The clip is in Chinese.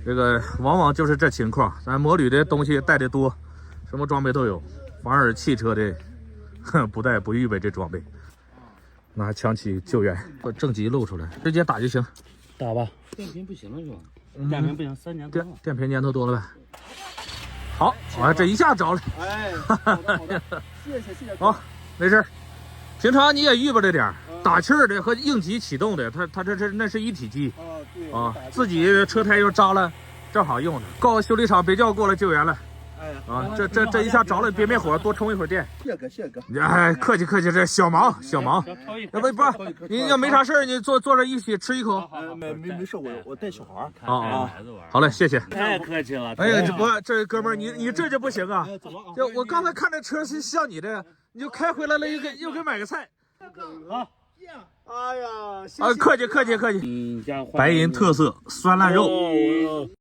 这个往往就是这情况，咱摩旅的东西带的多，什么装备都有，反而汽车的不带不预备这装备。拿枪起救援，把正极露出来，直接打就行，打吧。电瓶不行了是吧？电瓶不行，3年多了。电瓶年头多了呗。好，啊，这一下着了。哎，好的好的，谢谢。好，没事。平常你也预备着点，打气儿的和应急启动的，它那是一体机。对啊，自己车胎又扎了，正好用的。告修理厂北窖过来救援了。哎，啊，这一下着了，别灭火，多充一会儿电。谢哥。哎，客气，这小忙。要不，你要没啥事儿，你坐这一起吃一口。没事，我带小孩。好嘞，谢谢。太客气了。哎呀，这哥们儿，你这就不行啊！就我刚才看这车是像你的，你就开回来了，又给买个菜。好。哎呀，啊，客气。白银特色酸烂肉。